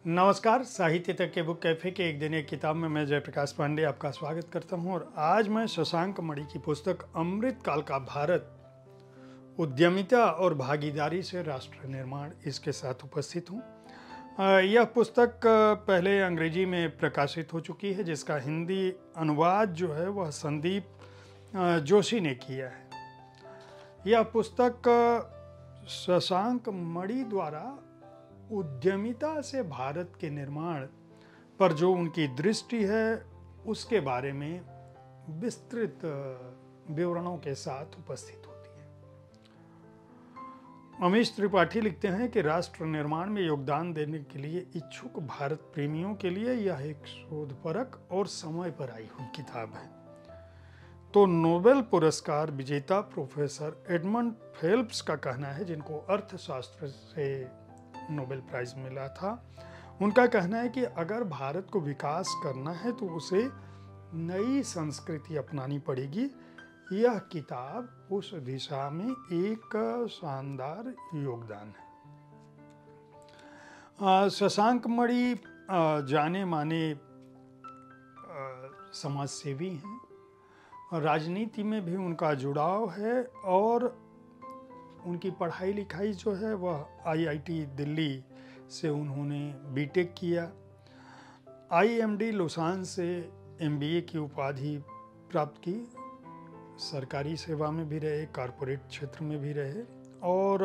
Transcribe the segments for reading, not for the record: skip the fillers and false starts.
नमस्कार। साहित्य तक के बुक कैफे के एक दिन एक किताब में मैं जयप्रकाश पांडे आपका स्वागत करता हूं और आज मैं शशांक मणि की पुस्तक अमृतकाल का भारत, उद्यमिता और भागीदारी से राष्ट्र निर्माण इसके साथ उपस्थित हूं। यह पुस्तक पहले अंग्रेजी में प्रकाशित हो चुकी है, जिसका हिंदी अनुवाद जो है वह संदीप जोशी ने किया है। यह पुस्तक शशांक मणि द्वारा उद्यमिता से भारत के निर्माण पर जो उनकी दृष्टि है उसके बारे में विस्तृत विवरणों के साथ उपस्थित होती है। अमीश त्रिपाठी लिखते हैं कि राष्ट्र निर्माण में योगदान देने के लिए इच्छुक भारत प्रेमियों के लिए यह एक शोधपरक और समय पर आई हुई किताब है। तो नोबेल पुरस्कार विजेता प्रोफेसर एडमंड फेल्प्स का कहना है, जिनको अर्थशास्त्र से नोबेल प्राइज मिला था, उनका कहना है कि अगर भारत को विकास करना है तो उसे नई संस्कृति अपनानी पड़ेगी। यह किताब उस दिशा में एक शानदार योगदान है। शशांक मणि जाने माने समाजसेवी हैं, राजनीति में भी उनका जुड़ाव है और उनकी पढ़ाई लिखाई जो है वह आईआईटी दिल्ली से उन्होंने बीटेक किया। आईएमडी लोसान से एमबीए की उपाधि प्राप्त की। सरकारी सेवा में भी रहे, कॉरपोरेट क्षेत्र में भी रहे और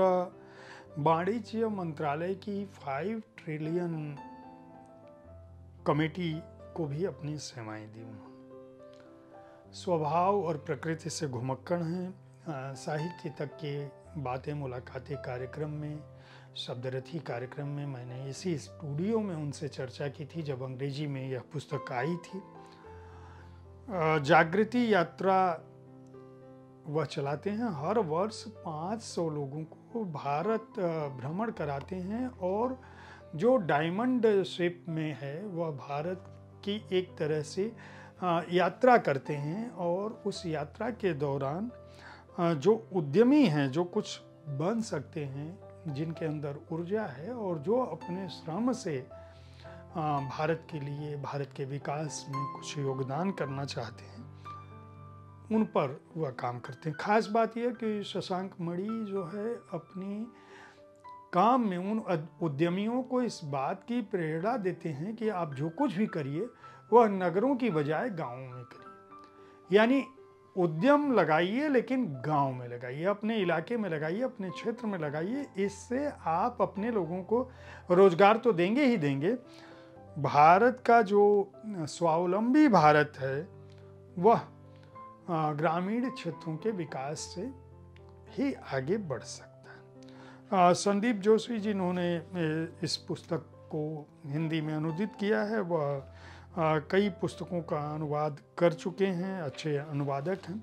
वाणिज्य मंत्रालय की 5 ट्रिलियन कमेटी को भी अपनी सेवाएं दी उन्होंने। स्वभाव और प्रकृति से घुमक्कड़ हैं। साहित्य तक के बातें मुलाकातें कार्यक्रम में, शब्दरथी कार्यक्रम में मैंने इसी स्टूडियो में उनसे चर्चा की थी जब अंग्रेजी में यह पुस्तक आई थी। जागृति यात्रा वह चलाते हैं। हर वर्ष 500 लोगों को भारत भ्रमण कराते हैं और जो डायमंड शिप में है वह भारत की एक तरह से यात्रा करते हैं और उस यात्रा के दौरान जो उद्यमी हैं, जो कुछ बन सकते हैं, जिनके अंदर ऊर्जा है और जो अपने श्रम से भारत के लिए, भारत के विकास में कुछ योगदान करना चाहते हैं, उन पर वह काम करते हैं। खास बात यह कि शशांक मणि जो है अपनी काम में उन उद्यमियों को इस बात की प्रेरणा देते हैं कि आप जो कुछ भी करिए वह नगरों की बजाय गाँवों में करिए। यानी उद्यम लगाइए लेकिन गांव में लगाइए, अपने इलाके में लगाइए, अपने क्षेत्र में लगाइए। इससे आप अपने लोगों को रोजगार तो देंगे ही देंगे। भारत का जो स्वावलंबी भारत है वह ग्रामीण क्षेत्रों के विकास से ही आगे बढ़ सकता है। संदीप जोशी जिन्होंने इस पुस्तक को हिंदी में अनुदित किया है, वह कई पुस्तकों का अनुवाद कर चुके हैं, अच्छे अनुवादक हैं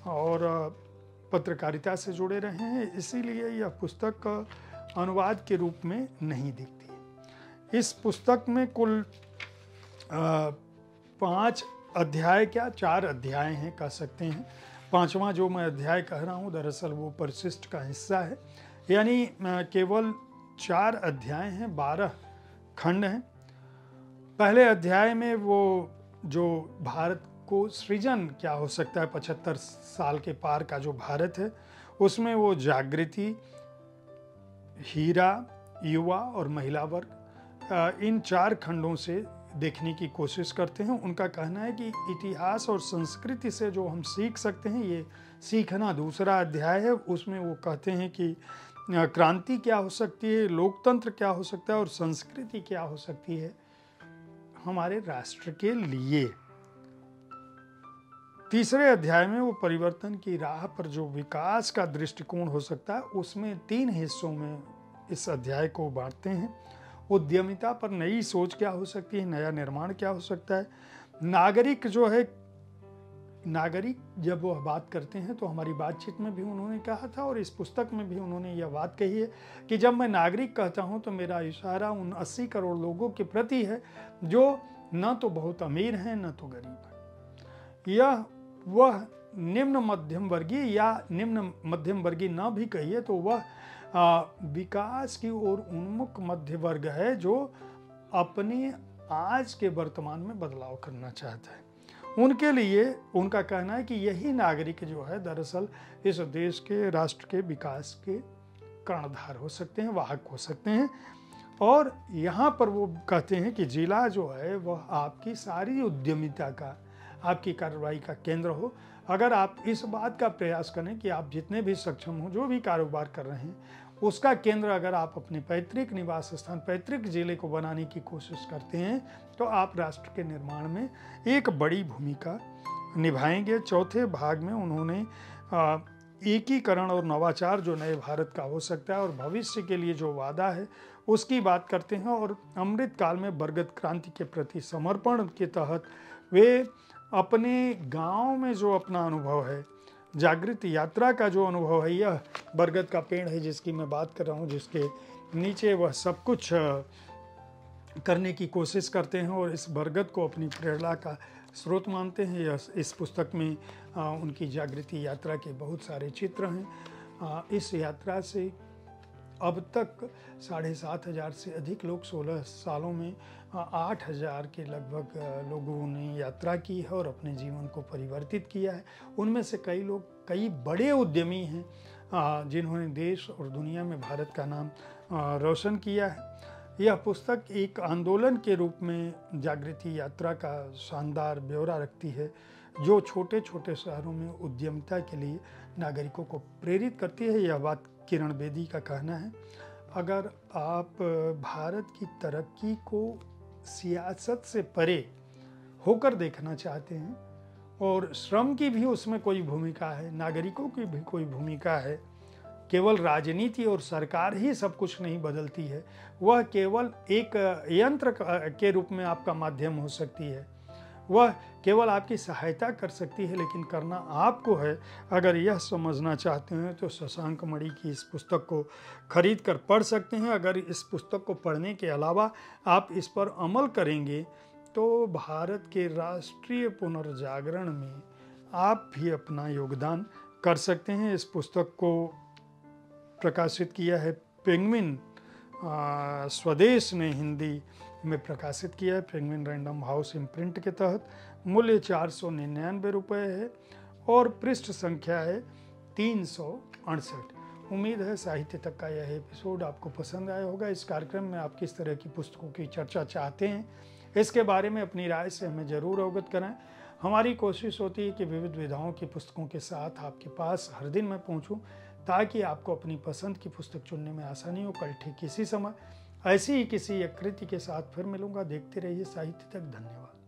और पत्रकारिता से जुड़े रहे हैं, इसीलिए यह पुस्तक अनुवाद के रूप में नहीं दिखती। इस पुस्तक में कुल 5 अध्याय, क्या 4 अध्याय हैं कह सकते हैं। 5वां जो मैं अध्याय कह रहा हूँ दरअसल वो परिशिष्ट का हिस्सा है। यानी केवल 4 अध्याय हैं, 12 खंड हैं। पहले अध्याय में वो जो भारत को सृजन क्या हो सकता है 75 साल के पार का जो भारत है, उसमें वो जागृति, हीरा, युवा और महिला वर्ग, इन 4 खंडों से देखने की कोशिश करते हैं। उनका कहना है कि इतिहास और संस्कृति से जो हम सीख सकते हैं, ये सीखना दूसरा अध्याय है। उसमें वो कहते हैं कि क्रांति क्या हो सकती है, लोकतंत्र क्या हो सकता है और संस्कृति क्या हो सकती है हमारे राष्ट्र के लिए। तीसरे अध्याय में वो परिवर्तन की राह पर जो विकास का दृष्टिकोण हो सकता है, उसमें 3 हिस्सों में इस अध्याय को बांटते हैं। उद्यमिता पर नई सोच क्या हो सकती है, नया निर्माण क्या हो सकता है। नागरिक जो है, नागरिक जब वह बात करते हैं तो हमारी बातचीत में भी उन्होंने कहा था और इस पुस्तक में भी उन्होंने यह बात कही है कि जब मैं नागरिक कहता हूं तो मेरा इशारा उन 80 करोड़ लोगों के प्रति है जो न तो बहुत अमीर हैं न तो गरीब हैं। यह वह निम्न मध्यम वर्गीय या निम्न मध्यम वर्गीय न भी कहिए तो वह विकास की ओर उन्मुख मध्य वर्ग है जो अपने आज के वर्तमान में बदलाव करना चाहता है। उनके लिए उनका कहना है कि यही नागरिक जो है दरअसल इस देश के राष्ट्र के विकास के कर्णधार हो सकते हैं, वाहक हो सकते हैं। और यहाँ पर वो कहते हैं कि जिला जो है वह आपकी सारी उद्यमिता का, आपकी कार्रवाई का केंद्र हो। अगर आप इस बात का प्रयास करें कि आप जितने भी सक्षम हो, जो भी कारोबार कर रहे हैं, उसका केंद्र अगर आप अपने पैतृक निवास स्थान, पैतृक जिले को बनाने की कोशिश करते हैं, तो आप राष्ट्र के निर्माण में एक बड़ी भूमिका निभाएंगे। चौथे भाग में उन्होंने एकीकरण और नवाचार जो नए भारत का हो सकता है और भविष्य के लिए जो वादा है उसकी बात करते हैं। और अमृत काल में बरगद क्रांति के प्रति समर्पण के तहत वे अपने गांव में जो अपना अनुभव है, जागृत यात्रा का जो अनुभव है, यह बरगद का पेड़ है जिसकी मैं बात कर रहा हूँ, जिसके नीचे वह सब कुछ करने की कोशिश करते हैं और इस बरगद को अपनी प्रेरणा का स्रोत मानते हैं। यह इस पुस्तक में उनकी जागृति यात्रा के बहुत सारे चित्र हैं। इस यात्रा से अब तक 7,500 से अधिक लोग 16 सालों में 8,000 के लगभग लोगों ने यात्रा की है और अपने जीवन को परिवर्तित किया है। उनमें से कई लोग कई बड़े उद्यमी हैं जिन्होंने देश और दुनिया में भारत का नाम रोशन किया है। यह पुस्तक एक आंदोलन के रूप में जागृति यात्रा का शानदार ब्यौरा रखती है, जो छोटे छोटे शहरों में उद्यमिता के लिए नागरिकों को प्रेरित करती है। यह बात किरण बेदी का कहना है। अगर आप भारत की तरक्की को सियासत से परे होकर देखना चाहते हैं और श्रम की भी उसमें कोई भूमिका है, नागरिकों की भी कोई भूमिका है, केवल राजनीति और सरकार ही सब कुछ नहीं बदलती है, वह केवल एक यंत्र के रूप में आपका माध्यम हो सकती है, वह केवल आपकी सहायता कर सकती है, लेकिन करना आपको है। अगर यह समझना चाहते हैं तो शशांक मणि की इस पुस्तक को खरीद कर पढ़ सकते हैं। अगर इस पुस्तक को पढ़ने के अलावा आप इस पर अमल करेंगे तो भारत के राष्ट्रीय पुनर्जागरण में आप भी अपना योगदान कर सकते हैं। इस पुस्तक को प्रकाशित किया है पेंगुइन स्वदेश ने हिंदी में प्रकाशित किया है, पेंगुइन रैंडम हाउस इम्प्रिंट के तहत। मूल्य 499 रुपये है और पृष्ठ संख्या है 368। उम्मीद है साहित्य तक का यह एपिसोड आपको पसंद आया होगा। इस कार्यक्रम में आप किस तरह की पुस्तकों की चर्चा चाहते हैं, इसके बारे में अपनी राय से हमें ज़रूर अवगत कराएं। हमारी कोशिश होती है कि विविध विधाओं की पुस्तकों के साथ आपके पास हर दिन मैं पहुंचूं, ताकि आपको अपनी पसंद की पुस्तक चुनने में आसानी हो। कल ठीक इसी समय ऐसी ही किसी एक कृति के साथ फिर मिलूंगा। देखते रहिए साहित्य तक। धन्यवाद।